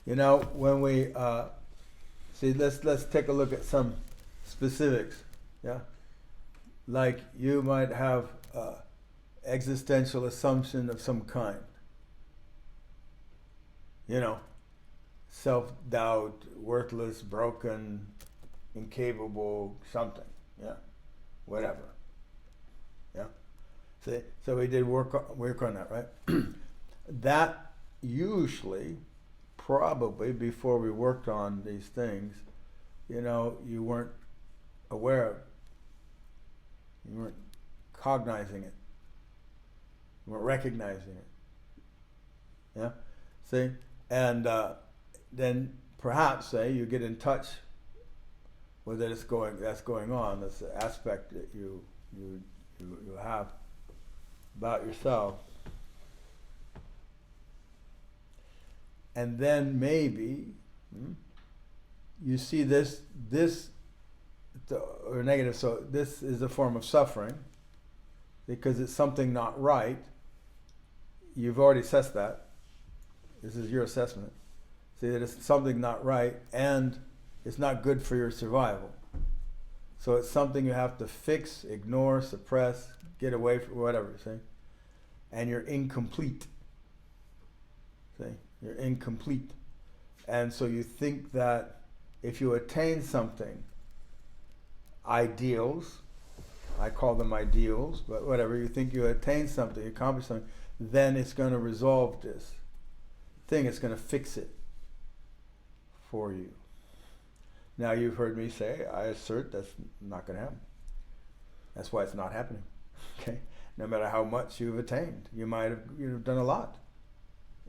You know, when we see, let's take a look at some specifics. Yeah, like you might have existential assumption of some kind. You know, self-doubt, worthless, broken, incapable, something. Yeah, whatever. Yeah. See, so we did work on that, right? That usually, probably before we worked on these things, you know, you weren't aware of it. You weren't cognizing it. You weren't recognizing it. Yeah? See? And then perhaps, say, you get in touch with it, that's going on, this aspect that you have about yourself. And then maybe you see this or negative, so this is a form of suffering because it's something not right. You've already assessed that. This is your assessment. See that it's something not right and it's not good for your survival. So it's something you have to fix, ignore, suppress, get away from, whatever, see? And you're incomplete. See? You're incomplete. And so you think that if you attain something, ideals, I call them ideals, but whatever, you think you attain something, you accomplish something, then it's going to resolve this thing, it's going to fix it for you. Now you've heard me say, I assert that's not going to happen. That's why it's not happening. Okay? No matter how much you've attained, you might have done a lot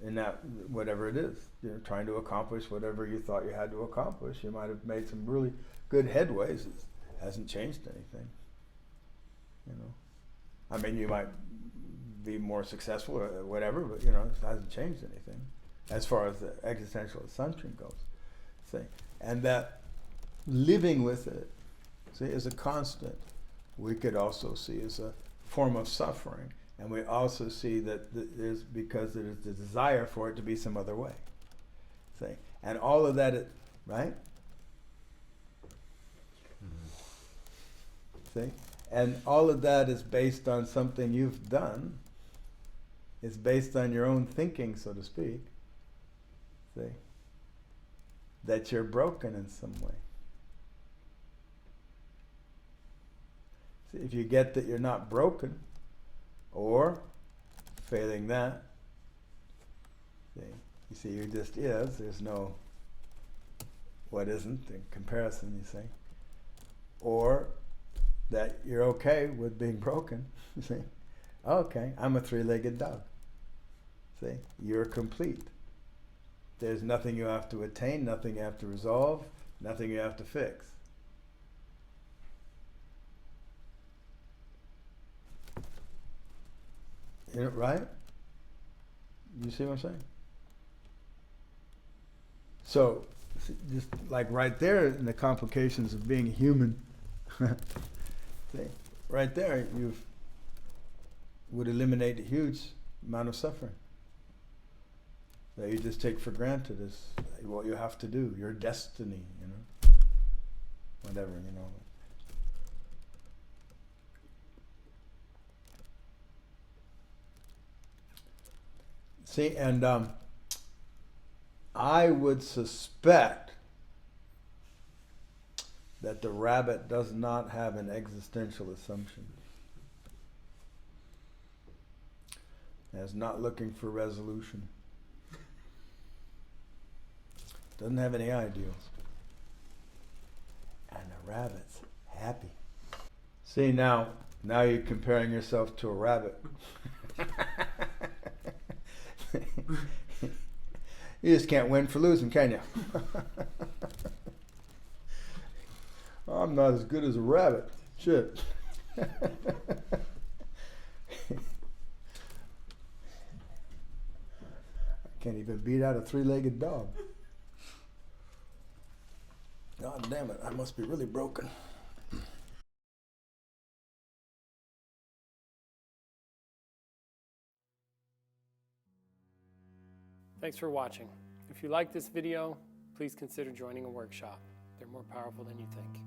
in that, whatever it is, trying to accomplish whatever you thought you had to accomplish. You might have made some really good headways. It hasn't changed anything. You know, I mean, you might be more successful or whatever, but it hasn't changed anything as far as the existential assumption goes. See, and that living with it, see, is a constant. We could also see as a form of suffering, and we also see that there's because there's the desire for it to be some other way. See, and all of that, right? Mm-hmm. See, and all of that is based on something you've done. It's based on your own thinking, so to speak. See, that you're broken in some way. See, if you get that you're not broken, or failing that, you see, you just is, there's no what isn't in comparison, you see. Or that you're okay with being broken, you see. Okay, I'm a three-legged dog. See, you're complete. There's nothing you have to attain, nothing you have to resolve, nothing you have to fix. Right? You see what I'm saying? So, just like right there in the complications of being human, see, right there would eliminate a huge amount of suffering that you just take for granted as what you have to do, your destiny, whatever, See, and I would suspect that the rabbit does not have an existential assumption. It's not looking for resolution. Doesn't have any ideals. And the rabbit's happy. See, now you're comparing yourself to a rabbit. You just can't win for losing, can you? I'm not as good as a rabbit. Shit. I can't even beat out a three-legged dog. God damn it, I must be really broken. Thanks for watching. If you like this video, please consider joining a workshop. They're more powerful than you think.